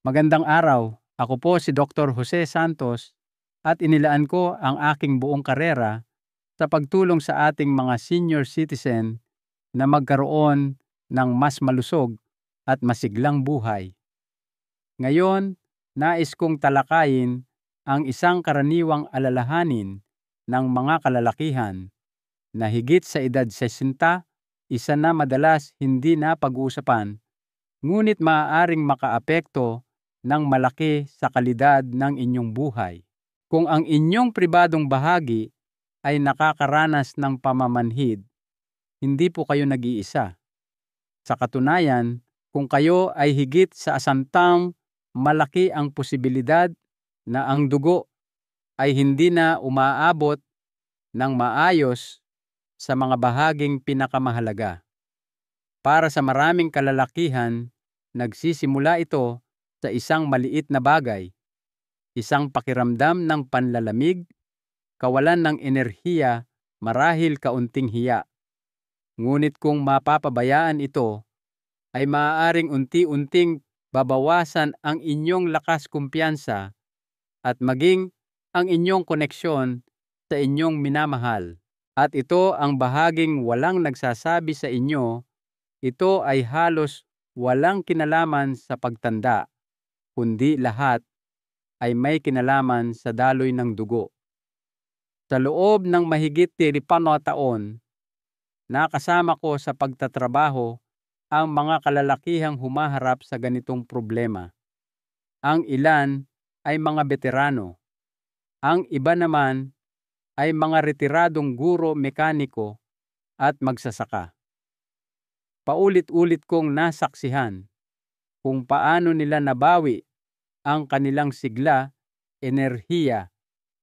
Magandang araw. Ako po si Dr. Jose Santos at inilaan ko ang aking buong karera sa pagtulong sa ating mga senior citizen na magkaroon ng mas malusog at masiglang buhay. Ngayon, nais kong talakayin ang isang karaniwang alalahanin ng mga kalalakihan na higit sa edad 60, isa na madalas hindi na pag-uusapan, ngunit maaaring makaapekto ng malaki sa kalidad ng inyong buhay. Kung ang inyong pribadong bahagi ay nakakaranas ng pamamanhid, hindi po kayo nag-iisa. Sa katunayan, kung kayo ay higit sa asantang, malaki ang posibilidad na ang dugo ay hindi na umaabot ng maayos sa mga bahaging pinakamahalaga. Para sa maraming kalalakihan, nagsisimula ito sa isang maliit na bagay, isang pakiramdam ng panlalamig, kawalan ng enerhiya, marahil kaunting hiya. Ngunit kung mapapabayaan ito, ay maaaring unti-unting babawasan ang inyong lakas kumpiyansa at maging ang inyong koneksyon sa inyong minamahal. At ito ang bahaging walang nagsasabi sa inyo, ito ay halos walang kinalaman sa pagtanda, kundi lahat ay may kinalaman sa daloy ng dugo. Sa loob ng mahigit 30 taon, nakasama ko sa pagtatrabaho ang mga kalalakihang humaharap sa ganitong problema. Ang ilan ay mga veterano. Ang iba naman ay mga retiradong guro mekaniko at magsasaka. Paulit-ulit kong nasaksihan kung paano nila nabawi ang kanilang sigla, enerhiya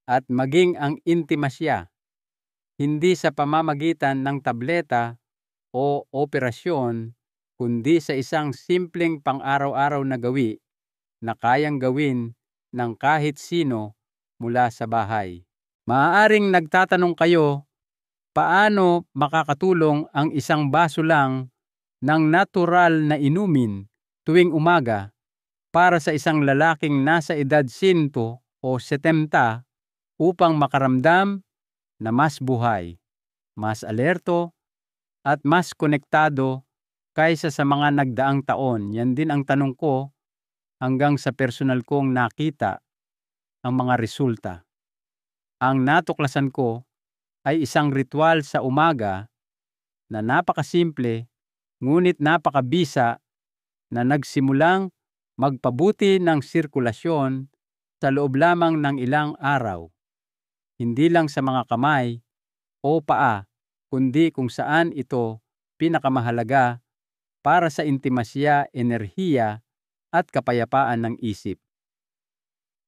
at maging ang intimasya, hindi sa pamamagitan ng tableta o operasyon, kundi sa isang simpleng pang-araw-araw na gawi na kayang gawin ng kahit sino mula sa bahay. Maaaring nagtatanong kayo, paano makakatulong ang isang baso lang ng natural na inumin tuwing umaga para sa isang lalaking nasa edad 100 o 70 upang makaramdam na mas buhay, mas alerto, at mas konektado kaysa sa mga nagdaang taon? Yan din ang tanong ko hanggang sa personal kong nakita ang mga resulta. Ang natuklasan ko ay isang ritual sa umaga na napakasimple ngunit napakabisa na nagsimulang magpabuti ng sirkulasyon sa loob lamang ng ilang araw. Hindi lang sa mga kamay o paa, kundi kung saan ito pinakamahalaga para sa intimasya, enerhiya at kapayapaan ng isip.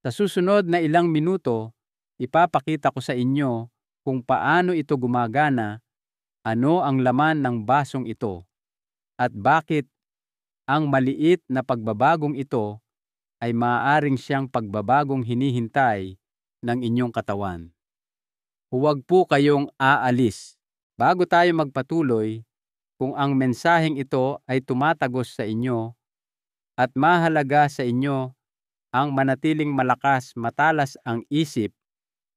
Sa susunod na ilang minuto, ipapakita ko sa inyo kung paano ito gumagana, ano ang laman ng basong ito, at bakit ang maliit na pagbabagong ito ay maaaring siyang pagbabagong hinihintay ng inyong katawan. Huwag po kayong aalis. Bago tayo magpatuloy, kung ang mensaheng ito ay tumatagos sa inyo at mahalaga sa inyo ang manatiling malakas, matalas ang isip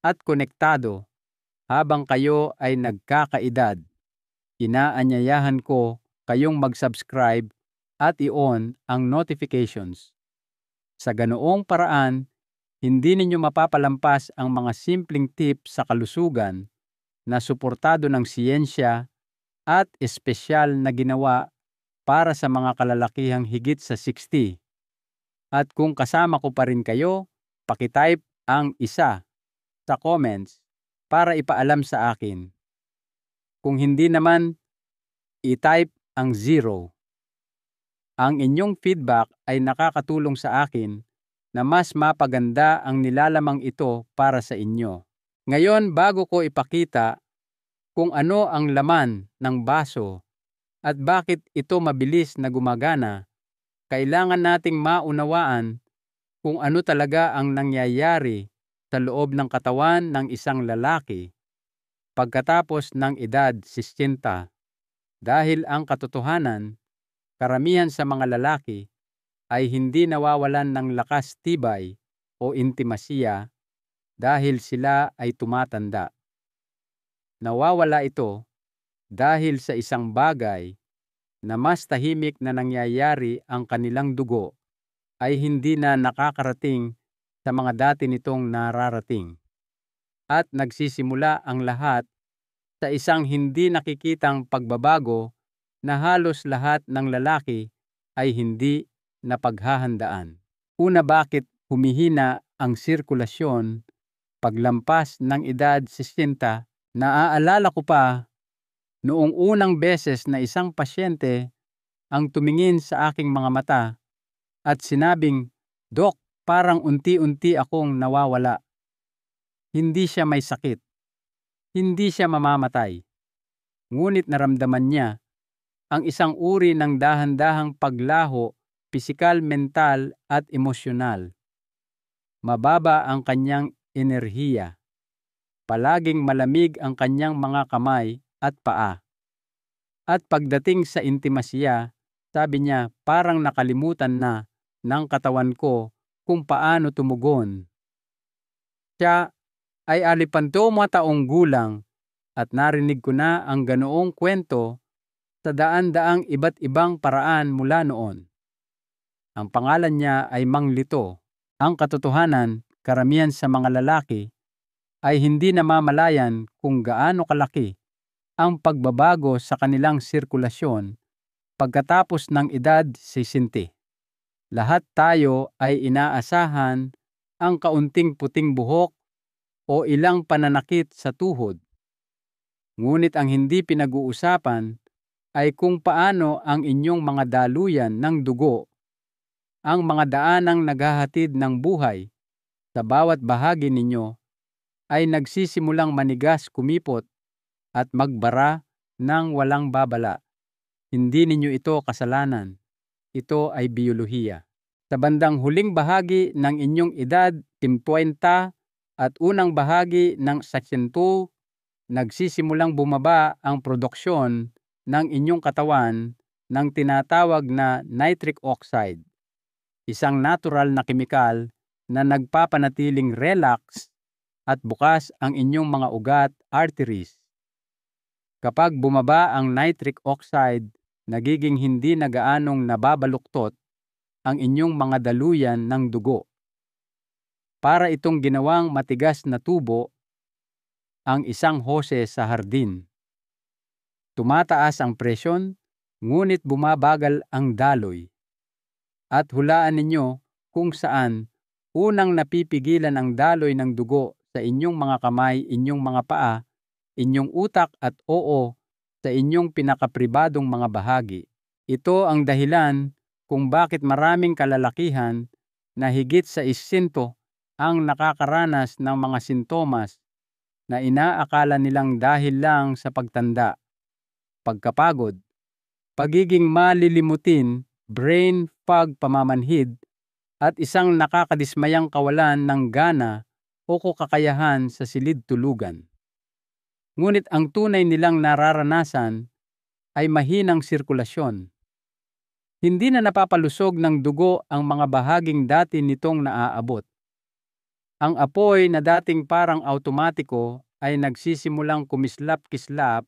at konektado habang kayo ay nagkakaedad, inaanyayahan ko kayong mag-subscribe at i-on ang notifications. Sa ganoong paraan, hindi ninyo mapapalampas ang mga simpleng tips sa kalusugan na suportado ng siyensya at espesyal na ginawa para sa mga kalalakihang higit sa 60. At kung kasama ko pa rin kayo, pakitype ang isa sa comments para ipaalam sa akin. Kung hindi naman, i-type ang 0. Ang inyong feedback ay nakakatulong sa akin na mas mapaganda ang nilalamang ito para sa inyo. Ngayon, bago ko ipakita kung ano ang laman ng baso at bakit ito mabilis na gumagana, kailangan nating maunawaan kung ano talaga ang nangyayari sa loob ng katawan ng isang lalaki pagkatapos ng edad 60. Dahil ang katotohanan, karamihan sa mga lalaki ay hindi nawawalan ng lakas tibay o intimasya dahil sila ay tumatanda. Nawawala ito dahil sa isang bagay na mas tahimik na nangyayari, ang kanilang dugo ay hindi na nakakarating sa mga dati nitong nararating. At nagsisimula ang lahat sa isang hindi nakikitang pagbabago na halos lahat ng lalaki ay hindi napaghahandaan. Una, bakit humihina ang sirkulasyon paglampas ng edad 60? Naaalala ko pa noong unang beses na isang pasyente ang tumingin sa aking mga mata at sinabing, "Dok, parang unti-unti akong nawawala." Hindi siya may sakit. Hindi siya mamamatay. Ngunit naramdaman niya ang isang uri ng dahan-dahang paglaho, pisikal, mental at emosyonal. Mababa ang kanyang enerhiya. Palaging malamig ang kanyang mga kamay at paa. At pagdating sa intimasya, sabi niya, parang nakalimutan na ng katawan ko kung paano tumugon. Siya ay 50 taong gulang at narinig ko na ang ganoong kwento sa daan-daang iba't ibang paraan mula noon. Ang pangalan niya ay Mang Lito. Ang katotohanan, karamihan sa mga lalaki ay hindi namamalayan kung gaano kalaki ang pagbabago sa kanilang sirkulasyon pagkatapos ng edad 60. Lahat tayo ay inaasahan ang kaunting puting buhok o ilang pananakit sa tuhod. Ngunit ang hindi pinag-uusapan ay kung paano ang inyong mga daluyan ng dugo, ang mga daanang naghahatid ng buhay sa bawat bahagi ninyo, ay nagsisimulang manigas, kumipot at magbara ng walang babala. Hindi ninyo ito kasalanan. Ito ay biyolohiya. Sa bandang huling bahagi ng inyong edad 50 at unang bahagi ng 60, nagsisimulang bumaba ang produksyon ng inyong katawan ng tinatawag na nitric oxide, isang natural na kemikal na nagpapanatiling relax at bukas ang inyong mga ugat, arteries. Kapag bumaba ang nitric oxide, nagiging hindi na gaanong nababaluktot ang inyong mga daluyan ng dugo. Para itong ginawang matigas na tubo ang isang hose sa hardin. Tumataas ang presyon, ngunit bumabagal ang daloy. At hulaan ninyo kung saan unang napipigilan ang daloy ng dugo sa inyong mga kamay, inyong mga paa, inyong utak at sa inyong pinakapribadong mga bahagi. Ito ang dahilan kung bakit maraming kalalakihan na higit sa 100 ang nakakaranas ng mga sintomas na inaakala nilang dahil lang sa pagtanda, pagkapagod, pagiging malilimutin, brain fog, pamamanhid, at isang nakakadismayang kawalan ng gana o kakayahan sa silid tulugan. Ngunit ang tunay nilang nararanasan ay mahinang sirkulasyon. Hindi na napapalusog ng dugo ang mga bahaging dati nitong naaabot. Ang apoy na dating parang automatiko ay nagsisimulang kumislap-kislap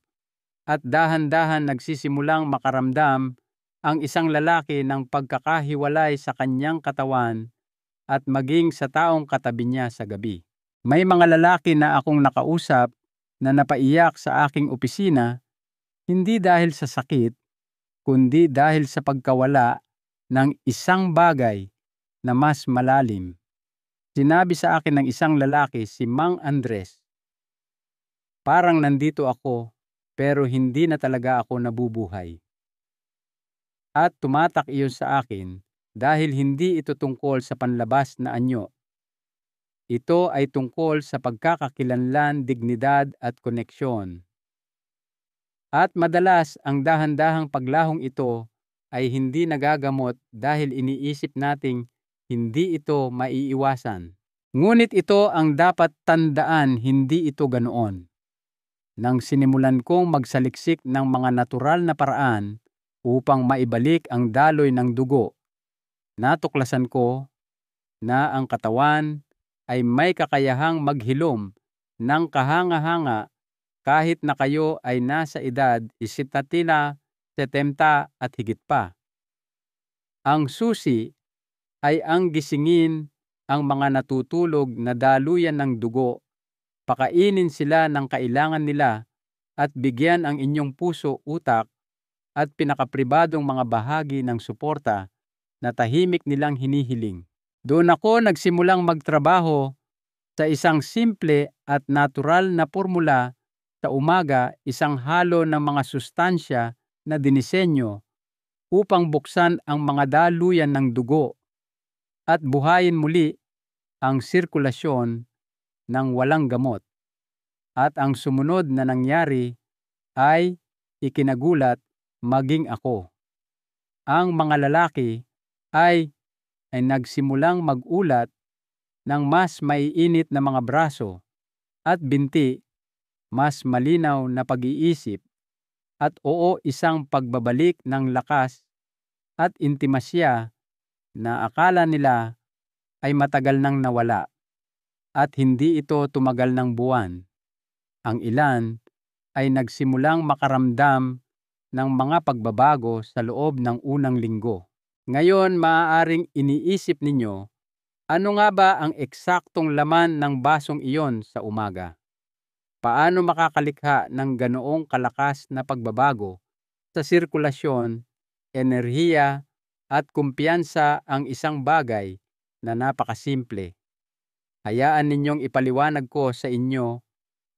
at dahan-dahan nagsisimulang makaramdam ang isang lalaki ng pagkakahiwalay sa kanyang katawan at maging sa taong katabi niya sa gabi. May mga lalaki na akong nakausap na napaiyak sa aking opisina, hindi dahil sa sakit, kundi dahil sa pagkawala ng isang bagay na mas malalim. Sinabi sa akin ng isang lalaki, si Mang Andres, "Parang nandito ako, pero hindi na talaga ako nabubuhay." At tumatak iyon sa akin dahil hindi ito tungkol sa panlabas na anyo. Ito ay tungkol sa pagkakakilanlan, dignidad at koneksyon. At madalas ang dahan-dahang paglahong ito ay hindi nagagamot dahil iniisip nating hindi ito maiiwasan. Ngunit ito ang dapat tandaan, hindi ito ganoon. Nang sinimulan kong magsaliksik ng mga natural na paraan upang maibalik ang daloy ng dugo, Natuklasan ko na ang katawan ay may kakayahang maghilom ng kahanga-hanga kahit na kayo ay nasa edad 70 at higit pa. Ang susi ay ang gisingin ang mga natutulog na daluyan ng dugo, pakainin sila ng kailangan nila at bigyan ang inyong puso, utak at pinakapribadong mga bahagi ng suporta na tahimik nilang hinihiling. Doon ako nagsimulang magtrabaho sa isang simple at natural na formula sa umaga, isang halo ng mga sustansya na dinisenyo upang buksan ang mga daluyan ng dugo at buhayin muli ang sirkulasyon ng walang gamot. At ang sumunod na nangyari ay ikinagulat maging ako. Ang mga lalaki ay nagsimulang magulat ng mas maiinit na mga braso at binti, mas malinaw na pag-iisip, at isang pagbabalik ng lakas at intimasya na akala nila ay matagal nang nawala at hindi ito tumagal ng buwan. Ang ilan ay nagsimulang makaramdam ng mga pagbabago sa loob ng unang linggo. Ngayon, maaaring iniisip ninyo, ano nga ba ang eksaktong laman ng basong iyon sa umaga? Paano makakalikha ng ganoong kalakas na pagbabago sa sirkulasyon, enerhiya at kumpiyansa ang isang bagay na napakasimple? Hayaan ninyong ipaliwanag ko sa inyo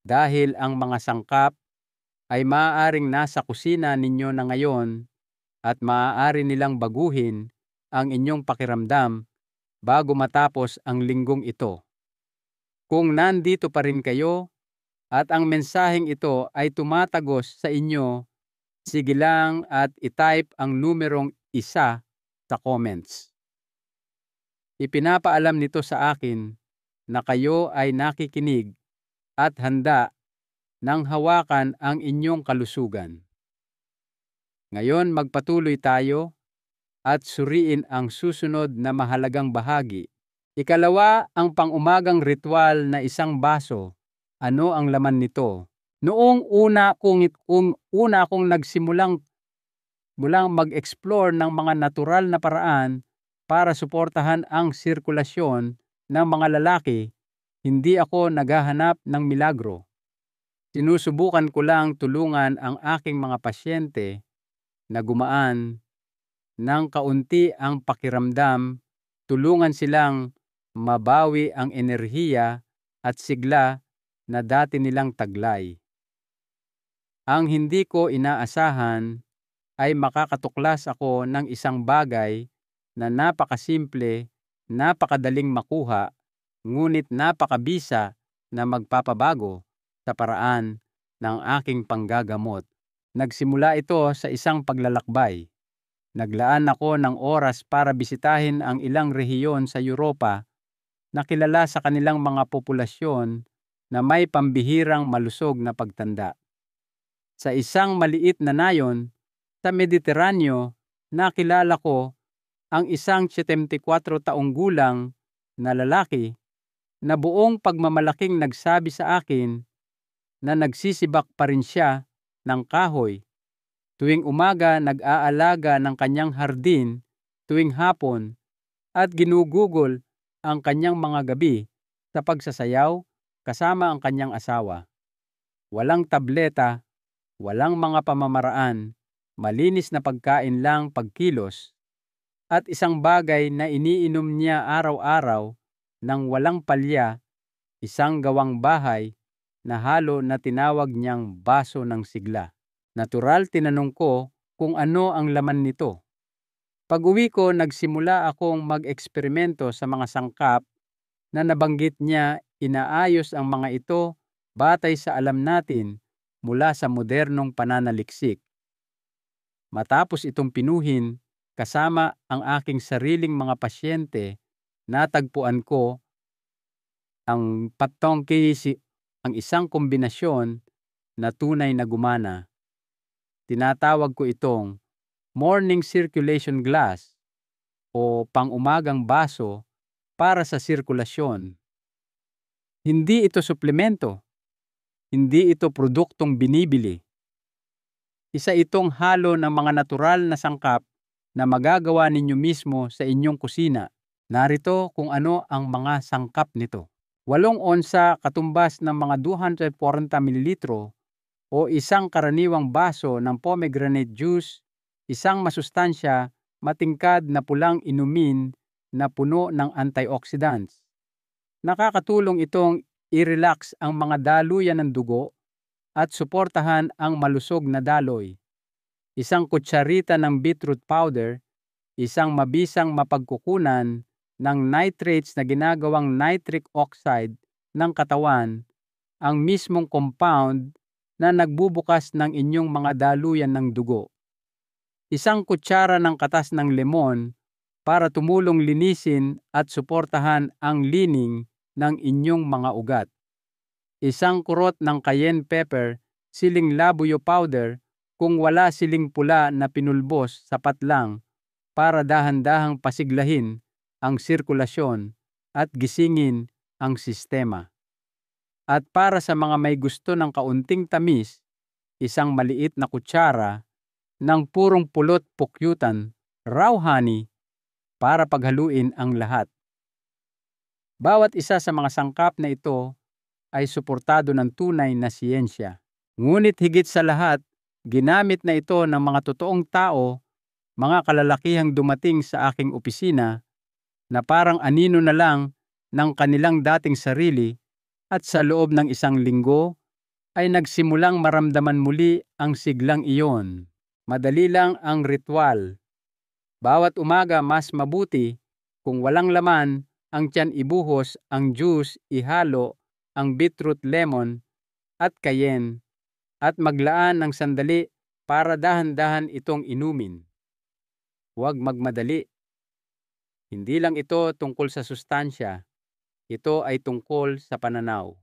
dahil ang mga sangkap ay maaaring nasa kusina ninyo na ngayon at maaari nilang baguhin ang inyong pakiramdam bago matapos ang linggong ito. Kung nandito pa rin kayo at ang mensaheng ito ay tumatagos sa inyo, sige lang at itype ang numerong 1 sa comments. Ipinapaalam nito sa akin na kayo ay nakikinig at handa nang hawakan ang inyong kalusugan. Ngayon magpatuloy tayo at suriin ang susunod na mahalagang bahagi. Ikalawa, ang pang-umagang ritual na isang baso. Ano ang laman nito? Noong una akong nagsimulang mag-explore ng mga natural na paraan para suportahan ang sirkulasyon ng mga lalaki, hindi ako naghahanap ng milagro. Sinusubukan ko lang tulungan ang aking mga pasyente na gumaan ng kaunti ang pakiramdam, tulungan silang mabawi ang enerhiya at sigla na dati nilang taglay. Ang hindi ko inaasahan ay makakatuklas ako ng isang bagay na napakasimple, napakadaling makuha, ngunit napakabisa na magpapabago sa paraan ng aking panggagamot. Nagsimula ito sa isang paglalakbay. Naglaan ako ng oras para bisitahin ang ilang rehiyon sa Europa na kilala sa kanilang mga populasyon na may pambihirang malusog na pagtanda. Sa isang maliit na nayon sa Mediteraneo, nakilala ko ang isang 74 taong gulang na lalaki na buong pagmamalaking nagsabi sa akin na nagsisibak pa rin siya ng kahoy. Tuwing umaga nag-aalaga ng kanyang hardin, tuwing hapon at ginugugol ang kanyang mga gabi sa pagsasayaw kasama ang kanyang asawa. Walang tableta, walang mga pamamaraan, malinis na pagkain lang pagkilos, at isang bagay na iniinom niya araw-araw ng walang palya, isang gawang bahay na halo na tinawag niyang baso ng sigla. Natural tinanong ko kung ano ang laman nito. Pag-uwi ko, nagsimula akong mag-eksperimento sa mga sangkap na nabanggit niya. Inaayos ang mga ito batay sa alam natin mula sa modernong pananaliksik. Matapos itong pinuhin kasama ang aking sariling mga pasyente, natagpuan ko ang patongkisi, ang isang kombinasyon na tunay na gumana. Tinatawag ko itong morning circulation glass. o pang-umagang baso para sa sirkulasyon. Hindi ito suplemento. Hindi ito produktong binibili. Isa itong halo ng mga natural na sangkap na magagawa ninyo mismo sa inyong kusina. Narito kung ano ang mga sangkap nito. 8 onsa katumbas ng mga 240 mililitro o isang karaniwang baso ng pomegranate juice, isang masustansya, matingkad na pulang inumin na puno ng antioxidants. Nakakatulong itong i-relax ang mga daluyan ng dugo at suportahan ang malusog na daloy. Isang kutsarita ng beetroot powder, isang mabisang mapagkukunan ng nitrates na ginagawang nitric oxide ng katawan, ang mismong compound na nagbubukas ng inyong mga daluyan ng dugo. Isang kutsara ng katas ng lemon para tumulong linisin at suportahan ang lining ng inyong mga ugat. Isang kurot ng cayenne pepper, siling labuyo powder, kung wala siling pula na pinulbos, sapat lang para dahan-dahang pasiglahin ang sirkulasyon at gisingin ang sistema. At para sa mga may gusto ng kaunting tamis, isang maliit na kutsara ng purong pulot pukyutan, raw honey, para paghaluin ang lahat. Bawat isa sa mga sangkap na ito ay suportado ng tunay na siyensya. Ngunit higit sa lahat, ginamit na ito ng mga totoong tao, mga kalalakihang dumating sa aking opisina na parang anino na lang ng kanilang dating sarili at sa loob ng 1 linggo ay nagsimulang maramdaman muli ang siglang iyon. Madali lang ang ritual. Bawat umaga mas mabuti kung walang laman ang tiyan, ibuhos ang juice, ihalo ang beetroot, lemon at cayenne at maglaan ng sandali para dahan-dahan itong inumin. Huwag magmadali. Hindi lang ito tungkol sa sustansya. Ito ay tungkol sa pananaw.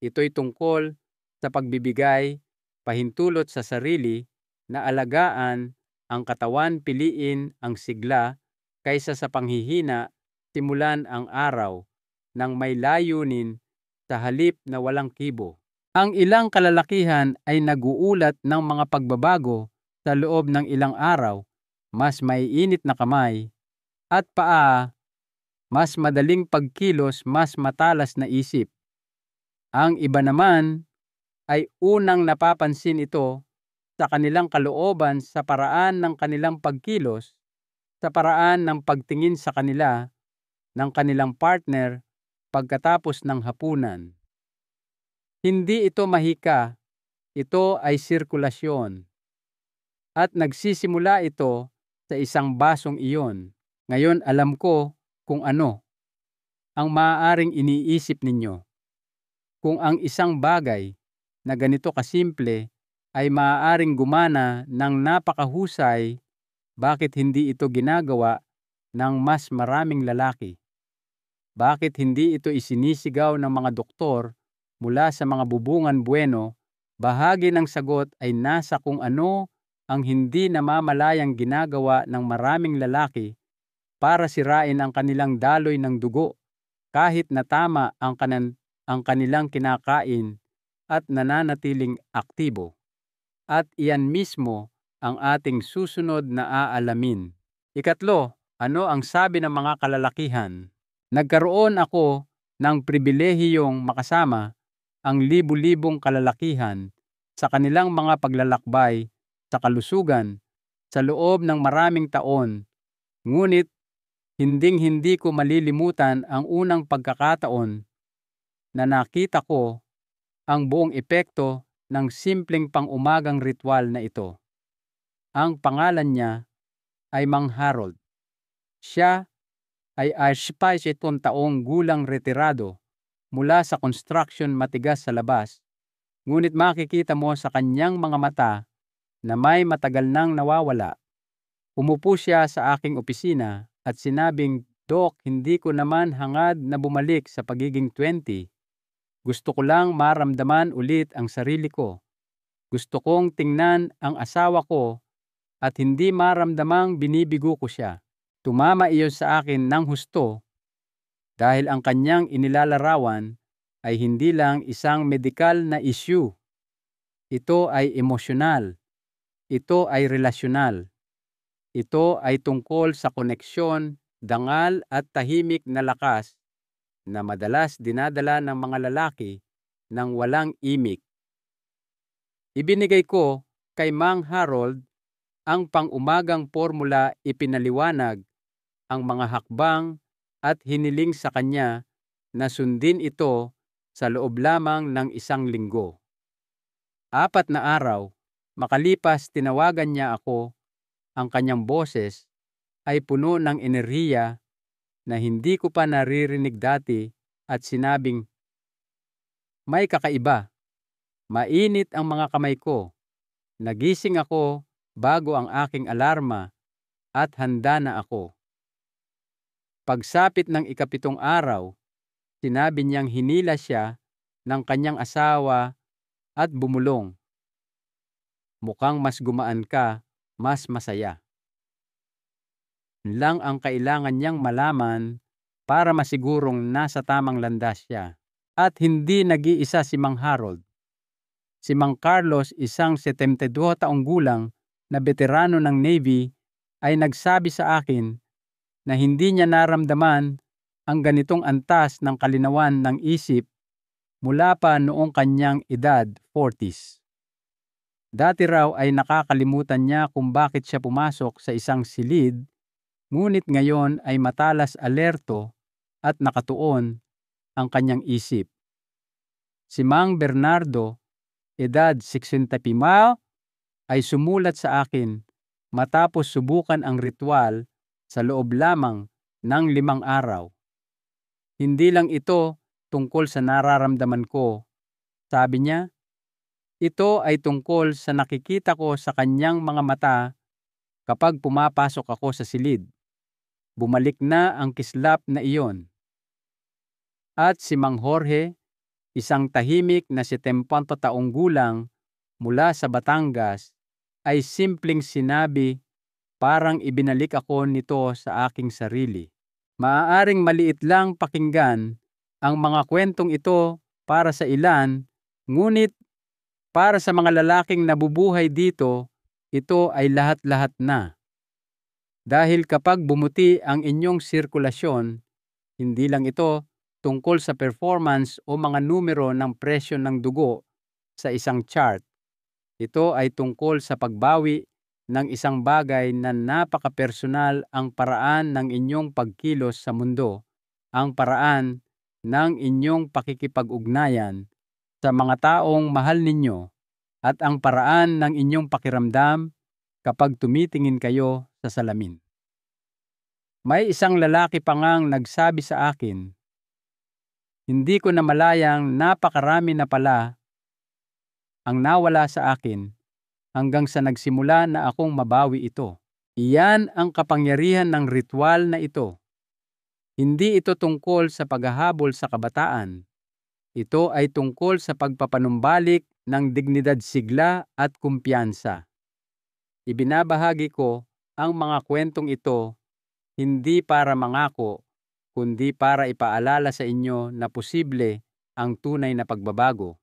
Ito'y tungkol sa pagbibigay, pahintulot sa sarili na alagaan ang katawan, piliin ang sigla kaysa sa panghihina, simulan ang araw ng may layunin sa halip na walang kibo. Ang ilang kalalakihan ay naguulat ng mga pagbabago sa loob ng ilang araw, mas maiinit na kamay at paa, mas madaling pagkilos, mas matalas na isip. Ang iba naman ay unang napapansin ito sa kanilang kalooban, sa paraan ng kanilang pagkilos, sa paraan ng pagtingin sa kanila ng kanilang partner pagkatapos ng hapunan. Hindi ito mahika, ito ay sirkulasyon. At nagsisimula ito sa isang basong iyon. Ngayon alam ko kung ano ang maaaring iniisip ninyo. Kung ang isang bagay na ganito kasimple ay maaaring gumana ng napakahusay, bakit hindi ito ginagawa ng mas maraming lalaki? Bakit hindi ito isinisigaw ng mga doktor mula sa mga bubungan bueno? Bahagi ng sagot ay nasa kung ano ang hindi namamalayang ginagawa ng maraming lalaki para sirain ang kanilang daloy ng dugo kahit na tama ang kanilang kinakain at nananatiling aktibo. At iyan mismo ang ating susunod na aalamin. Ikatlo, ano ang sabi ng mga kalalakihan? Nagkaroon ako ng pribilehiyong makasama ang libu-libong kalalakihan sa kanilang mga paglalakbay sa kalusugan sa loob ng maraming taon. Ngunit hinding-hindi ko malilimutan ang unang pagkakataon na nakita ko ang buong epekto ng simpleng pang-umagang ritual na ito. Ang pangalan niya ay Mang Harold. Siya ay 57 taong gulang, retirado mula sa construction, matigas sa labas. Ngunit makikita mo sa kanyang mga mata na may matagal nang nawawala. Umupo siya sa aking opisina at sinabing, "Doc, hindi ko naman hangad na bumalik sa pagiging 20. Gusto ko lang maramdaman ulit ang sarili ko. Gusto kong tingnan ang asawa ko at hindi maramdamang binibigo ko siya." Tumama iyon sa akin ng husto dahil ang kanyang inilalarawan ay hindi lang isang medikal na issue. Ito ay emosyonal. Ito ay relasyonal. Ito ay tungkol sa koneksyon, dangal at tahimik na lakas na madalas dinadala ng mga lalaki ng walang imik. Ibinigay ko kay Mang Harold ang pang-umagang formula, ipinaliwanag ang mga hakbang at hiniling sa kanya na sundin ito sa loob lamang ng 1 linggo. 4 na araw, makalipas tinawagan niya ako. Ang kanyang boses ay puno ng enerhiya na hindi ko pa naririnig dati at sinabing, "May kakaiba. Mainit ang mga kamay ko. Nagising ako bago ang aking alarma at handa na ako." Pagsapit ng 7 araw, sinabi niyang hinila siya ng kanyang asawa at bumulong. "Mukhang mas gumaan ka, mas masaya." Lang ang kailangan niyang malaman para masigurong nasa tamang landas siya. At hindi nag-iisa si Mang Harold. Si Mang Carlos, isang 72 taong gulang na veterano ng Navy, ay nagsabi sa akin na hindi niya naramdaman ang ganitong antas ng kalinawan ng isip mula pa noong kanyang edad 40s. Dati raw ay nakakalimutan niya kung bakit siya pumasok sa isang silid, ngunit ngayon ay matalas alerto at nakatuon ang kanyang isip. Si Mang Bernardo, edad 65, ay sumulat sa akin matapos subukan ang ritual sa loob lamang ng 5 araw. "Hindi lang ito tungkol sa nararamdaman ko," sabi niya. "Ito ay tungkol sa nakikita ko sa kanyang mga mata kapag pumapasok ako sa silid. Bumalik na ang kislap na iyon." At si Mang Jorge, isang tahimik na 70 taong gulang mula sa Batangas, ay simpleng sinabi, parang ibinalik ako nito sa aking sarili. Maaaring maliit lang pakinggan ang mga kwentong ito para sa ilan, ngunit para sa mga lalaking nabubuhay dito, ito ay lahat-lahat na. Dahil kapag bumuti ang inyong sirkulasyon, hindi lang ito tungkol sa performance o mga numero ng presyo ng dugo sa isang chart. Ito ay tungkol sa pagbawi ng isang bagay na napaka-personal, ang paraan ng inyong pagkilos sa mundo, ang paraan ng inyong pakikipag-ugnayan sa mga taong mahal ninyo, at ang paraan ng inyong pakiramdam kapag tumitingin kayo sa salamin. May isang lalaki pa ngang nagsabi sa akin, "Hindi ko namalayang napakarami na pala ang nawala sa akin hanggang sa nagsimula na akong mabawi ito." Iyan ang kapangyarihan ng ritual na ito. Hindi ito tungkol sa paghahabol sa kabataan. Ito ay tungkol sa pagpapanumbalik ng dignidad, sigla at kumpiyansa. Ibinabahagi ko ang mga kwentong ito hindi para mangako, kundi para ipaalala sa inyo na posible ang tunay na pagbabago.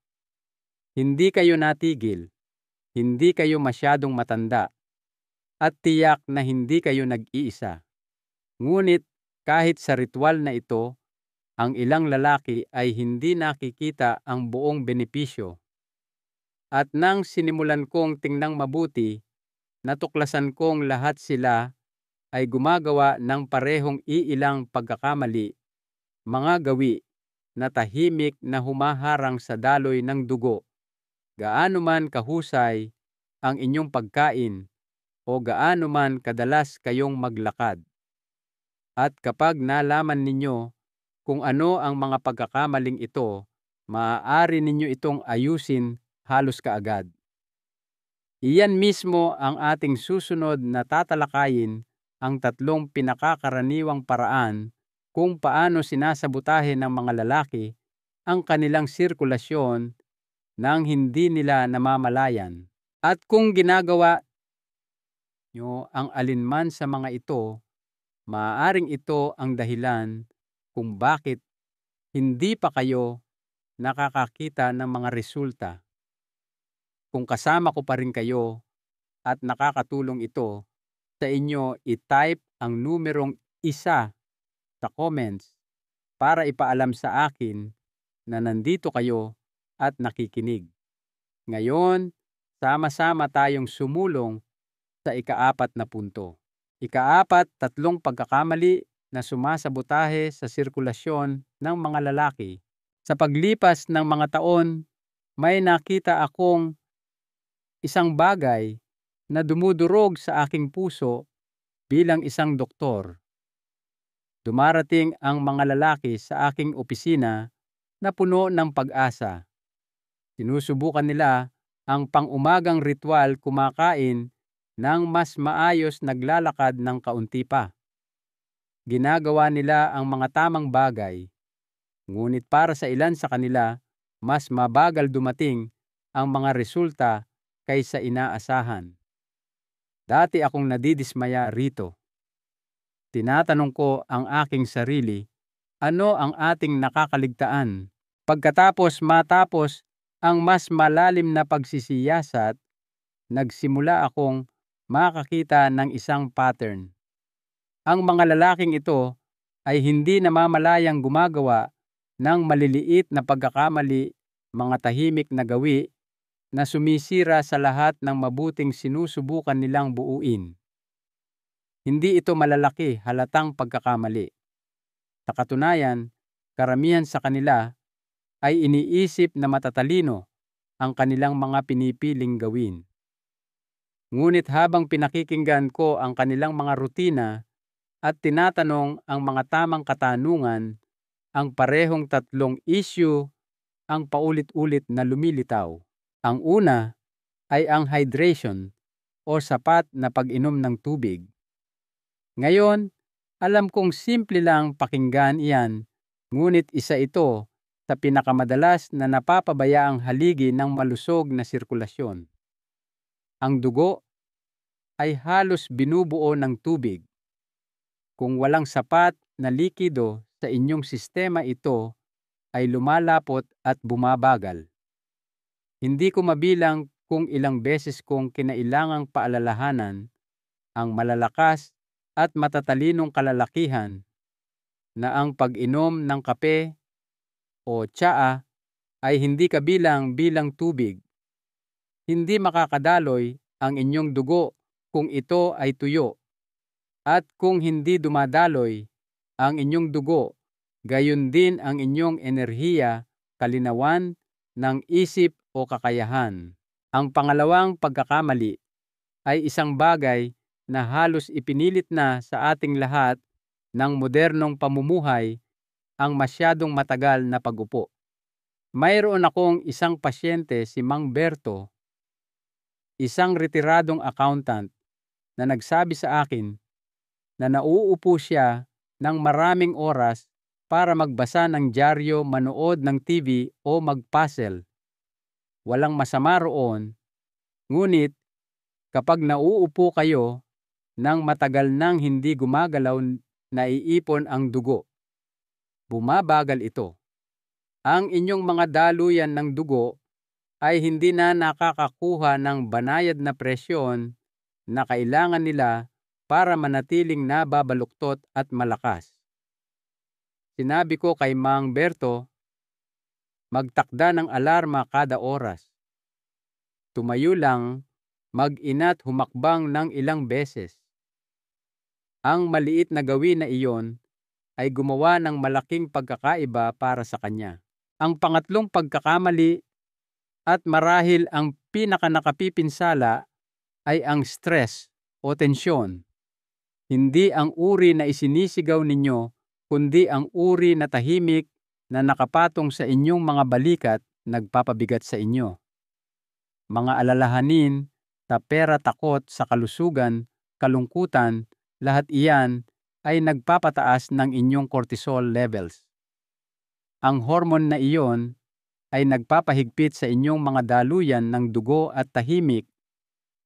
Hindi kayo natigil, hindi kayo masyadong matanda, at tiyak na hindi kayo nag-iisa. Ngunit kahit sa ritual na ito, ang ilang lalaki ay hindi nakikita ang buong benepisyo. At nang sinimulan kong tingnang mabuti, natuklasan kong lahat sila ay gumagawa ng parehong iilang pagkakamali, mga gawi na tahimik na humaharang sa daloy ng dugo. Gaano man kahusay ang inyong pagkain o gaano man kadalas kayong maglakad. At kapag nalaman ninyo kung ano ang mga pagkakamaling ito, maaari ninyo itong ayusin halos kaagad. Iyan mismo ang ating susunod na tatalakayin, ang 3 pinakakaraniwang paraan kung paano sinasabotahe ng mga lalaki ang kanilang sirkulasyon nang hindi nila namamalayan. At kung ginagawa nyo ang alinman sa mga ito, Maaaring ito ang dahilan kung bakit hindi pa kayo nakakakita ng mga resulta. Kung kasama ko pa rin kayo at nakakatulong ito sa inyo, i-type ang numerong 1 sa comments para ipaalam sa akin na nandito kayo at nakikinig. Ngayon, sama-sama tayong sumulong sa ika-4 na punto. Ika-4, 3 pagkakamali na sumasabotahe sa sirkulasyon ng mga lalaki. Sa paglipas ng mga taon, may nakita akong isang bagay na dumudurog sa aking puso bilang isang doktor. Dumarating ang mga lalaki sa aking opisina na puno ng pag-asa. Sinusubukan nila ang pang-umagang ritual, kumakain ng mas maayos, naglalakad ng kaunti pa. Ginagawa nila ang mga tamang bagay, ngunit para sa ilan sa kanila, mas mabagal dumating ang mga resulta kaysa inaasahan. Dati akong nadidismaya rito. Tinatanong ko ang aking sarili, ano ang ating nakakaligtaan? Pagkatapos matapos ang mas malalim na pagsisiyasat, nagsimula akong makakita ng isang pattern. Ang mga lalaking ito ay hindi namamalayang gumagawa ng maliliit na pagkakamali, mga tahimik na gawi na sumisira sa lahat ng mabuting sinusubukan nilang buuin. Hindi ito malalaki, halatang pagkakamali. Sa katunayan, karamihan sa kanila ay iniisip na matatalino ang kanilang mga pinipiling gawin. Ngunit habang pinakikinggan ko ang kanilang mga rutina at tinatanong ang mga tamang katanungan, ang parehong 3 issue ang paulit-ulit na lumilitaw. Ang una ay ang hydration o sapat na pag-inom ng tubig. Ngayon, alam kong simple lang pakinggan iyan, ngunit isa ito sa pinakamadalas na napapabayaang haligi ng malusog na sirkulasyon. Ang dugo ay halos binubuo ng tubig. Kung walang sapat na likido sa inyong sistema, ito ay lumalapot at bumabagal. Hindi ko mabilang kung ilang beses kong kinailangang paalalahanan ang malalakas at matatalinong kalalakihan na ang pag-inom ng kape o tsaa ay hindi kabilang bilang tubig. Hindi makakadaloy ang inyong dugo kung ito ay tuyo. At kung hindi dumadaloy ang inyong dugo, gayon din ang inyong enerhiya, kalinawan ng isip o kakayahan. Ang pangalawang pagkakamali ay isang bagay na halos ipinilit na sa ating lahat ng modernong pamumuhay, ang masyadong matagal na pag-upo. Mayroon akong isang pasyente, si Mang Berto, isang retiradong accountant, na nagsabi sa akin na nauupo siya ng maraming oras para magbasa ng dyaryo, manood ng TV o mag-puzzle. Walang masama roon, ngunit kapag nauupo kayo ng matagal nang hindi gumagalaw, naiipon ang dugo. Bumabagal ito. Ang inyong mga daluyan ng dugo ay hindi na nakakakuha ng banayad na presyon na kailangan nila para manatiling nababaluktot at malakas. Sinabi ko kay Mang Berto, magtakda ng alarma kada oras. Tumayo lang, mag-ina't humakbang ng ilang beses. Ang maliit na gawin na iyon ay gumawa ng malaking pagkakaiba para sa kanya. Ang pangatlong pagkakamali, at marahil ang pinakanakapipinsala, ay ang stress o tensyon. Hindi ang uri na isinisigaw ninyo, kundi ang uri na tahimik na nakapatong sa inyong mga balikat, nagpapabigat sa inyo. Mga alalahanin sa pera, takot sa kalusugan, kalungkutan, lahat iyan ay nagpapataas ng inyong cortisol levels. Ang hormone na iyon ay nagpapahigpit sa inyong mga daluyan ng dugo at tahimik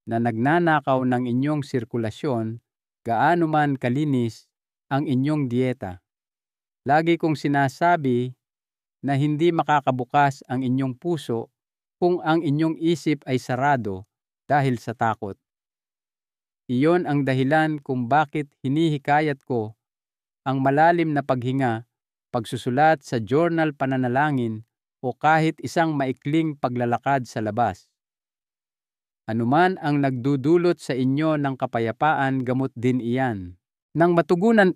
na nagnanakaw ng inyong sirkulasyon, gaano man kalinis ang inyong dieta. Lagi kong sinasabi na hindi makakabukas ang inyong puso kung ang inyong isip ay sarado dahil sa takot. Iyon ang dahilan kung bakit hinihikayat ko ang malalim na paghinga, pagsusulat sa journal pananalangin o kahit isang maikling paglalakad sa labas. Anuman ang nagdudulot sa inyo ng kapayapaan, gamot din iyan. Nang matugunan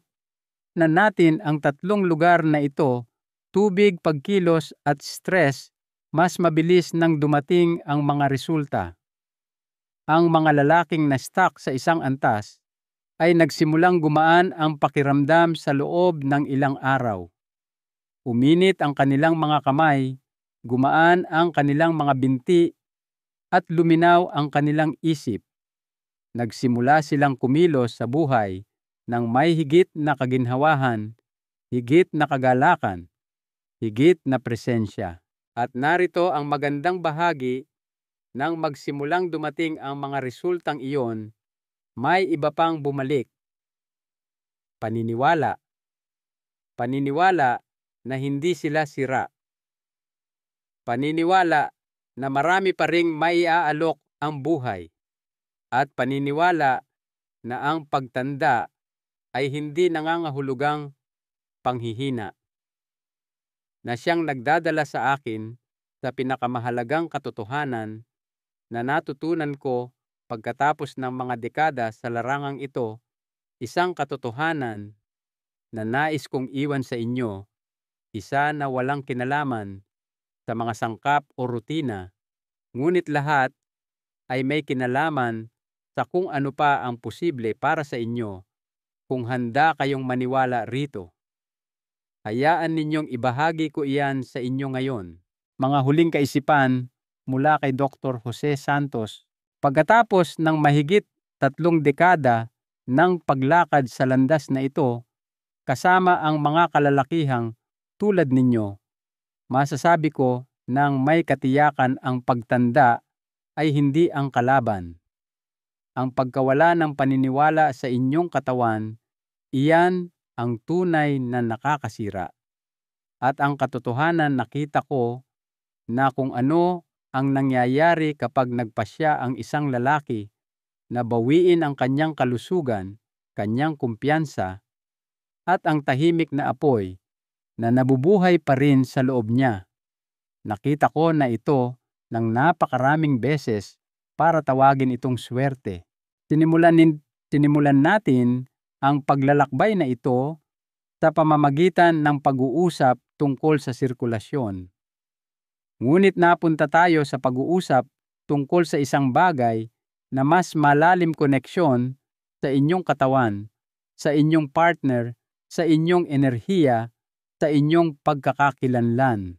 na natin ang tatlong lugar na ito, tubig, pagkilos at stress, mas mabilis nang dumating ang mga resulta. Ang mga lalaking na stuck sa isang antas ay nagsimulang gumaan ang pakiramdam sa loob ng ilang araw. Uminit ang kanilang mga kamay, gumaan ang kanilang mga binti, at luminaw ang kanilang isip. Nagsimula silang kumilos sa buhay ng may higit na kaginhawahan, higit na kagalakan, higit na presensya. At narito ang magandang bahagi: nang magsimulang dumating ang mga resultang iyon, may iba pang bumalik. Paniniwala. Paniniwala na hindi sila sira. Paniniwala na marami pa ring maiaalok ang buhay. At paniniwala na ang pagtanda ay hindi nangangahulugang panghihina. Na siyang nagdadala sa akin sa pinakamahalagang katotohanan na natutunan ko pagkatapos ng mga dekada sa larangang ito, isang katotohanan na nais kong iwan sa inyo, isa na walang kinalaman sa mga sangkap o rutina, ngunit lahat ay may kinalaman sa kung ano pa ang posible para sa inyo kung handa kayong maniwala rito. Hayaan ninyong ibahagi ko iyan sa inyo ngayon. Mga huling kaisipan mula kay Dr. Jose Santos. Pagkatapos ng mahigit 3 dekada ng paglakad sa landas na ito, kasama ang mga kalalakihang tulad ninyo, masasabi ko nang may katiyakan ang pagtanda ay hindi ang kalaban. Ang pagkawala ng paniniwala sa inyong katawan, iyan ang tunay na nakakasira. At ang katotohanan, nakita ko na kung ano ang nangyayari kapag nagpasya ang isang lalaki na bawiin ang kanyang kalusugan, kanyang kumpiyansa, at ang tahimik na apoy na nabubuhay pa rin sa loob niya. Nakita ko na ito ng napakaraming beses para tawagin itong swerte. Sinimulan natin ang paglalakbay na ito sa pamamagitan ng pag-uusap tungkol sa sirkulasyon. Ngunit napunta tayo sa pag-uusap tungkol sa isang bagay na mas malalim: koneksyon sa inyong katawan, sa inyong partner, sa inyong enerhiya, sa inyong pagkakakilanlan.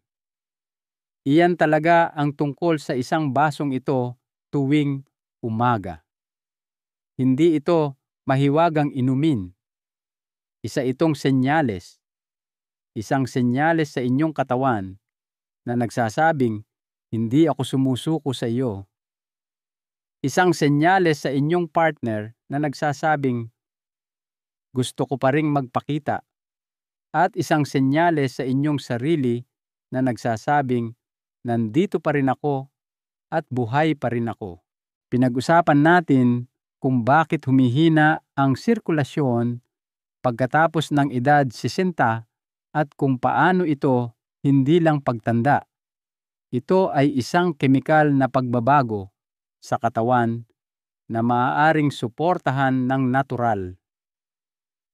Iyan talaga ang tungkol sa isang basong ito tuwing umaga. Hindi ito mahiwagang inumin. Isa itong senyales. Isang senyales sa inyong katawan na nagsasabing, hindi ako sumusuko sa iyo. Isang senyales sa inyong partner na nagsasabing, gusto ko pa ring magpakita. At isang senyales sa inyong sarili na nagsasabing, nandito pa rin ako at buhay pa rin ako. Pinag-usapan natin kung bakit humihina ang sirkulasyon pagkatapos ng edad 60 at kung paano ito hindi lang pagtanda. Ito ay isang kemikal na pagbabago sa katawan na maaaring suportahan ng natural.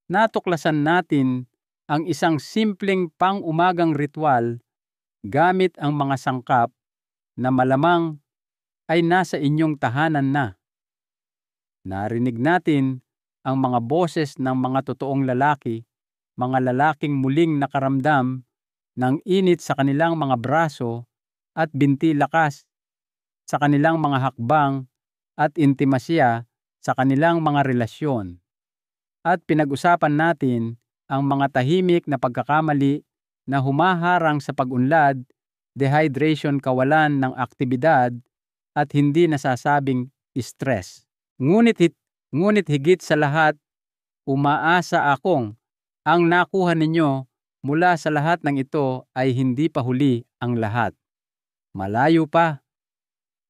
Natuklasan natin ang isang simpleng pang-umagang ritual gamit ang mga sangkap na malamang ay nasa inyong tahanan na. Narinig natin ang mga boses ng mga totoong lalaki, mga lalaking muling nakaramdam ng init sa kanilang mga braso at binti, lakas sa kanilang mga hakbang at intimasya sa kanilang mga relasyon. At pinag-usapan natin ang mga tahimik na pagkakamali na humaharang sa pag-unlad, dehydration, kawalan ng aktibidad, at hindi nasasabing stress. Ngunit higit sa lahat, umaasa akong Ang nakuha ninyo mula sa lahat ng ito ay hindi pa huli ang lahat. Malayo pa.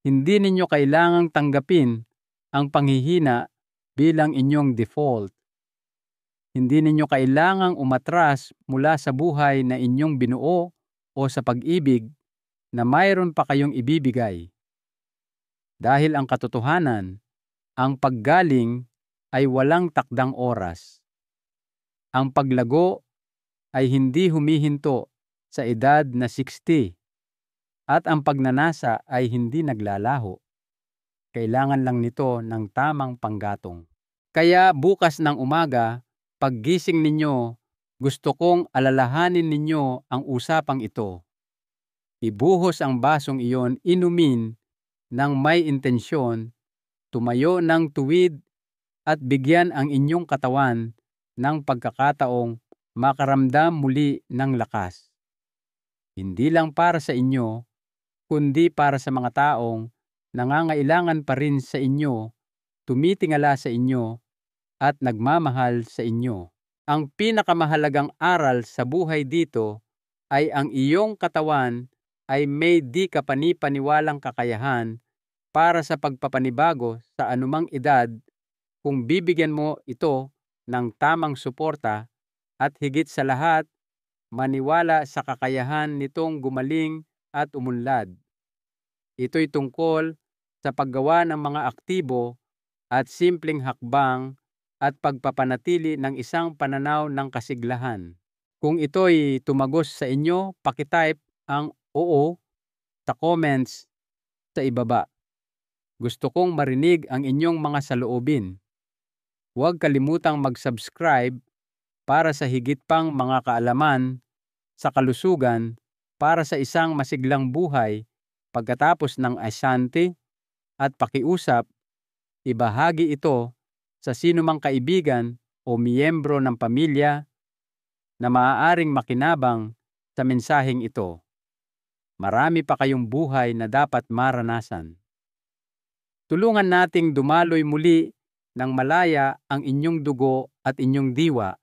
Hindi ninyo kailangang tanggapin ang panghihina bilang inyong default. Hindi ninyo kailangang umatras mula sa buhay na inyong binuo o sa pag-ibig na mayroon pa kayong ibibigay. Dahil ang katotohanan, ang paggaling ay walang takdang oras. Ang paglago ay hindi humihinto sa edad na 60 at ang pagnanasa ay hindi naglalaho. Kailangan lang nito ng tamang panggatong. Kaya bukas ng umaga, paggising ninyo, gusto kong alalahanin ninyo ang usapang ito. Ibuhos ang basong iyon, inumin ng may intensyon, tumayo ng tuwid at bigyan ang inyong katawan ng pagkakataong makaramdam muli ng lakas. Hindi lang para sa inyo, kundi para sa mga taong nangangailangan pa rin sa inyo, tumitingala sa inyo, at nagmamahal sa inyo. Ang pinakamahalagang aral sa buhay dito ay ang iyong katawan ay may di kapanipaniwalang kakayahan para sa pagpapanibago sa anumang edad kung bibigyan mo ito ng tamang suporta at higit sa lahat, maniwala sa kakayahan nitong gumaling at umunlad. Ito'y tungkol sa paggawa ng mga aktibo at simpleng hakbang at pagpapanatili ng isang pananaw ng kasiglahan. Kung ito'y tumagos sa inyo, pakitype ang oo sa comments sa ibaba. Gusto kong marinig ang inyong mga saloobin. Huwag kalimutang mag-subscribe para sa higit pang mga kaalaman sa kalusugan para sa isang masiglang buhay pagkatapos ng asante at pakiusap, ibahagi ito sa sinumang kaibigan o miyembro ng pamilya na maaaring makinabang sa mensaheng ito. Marami pa kayong buhay na dapat maranasan. Tulungan nating dumaloy muli ng malaya ang inyong dugo at inyong diwa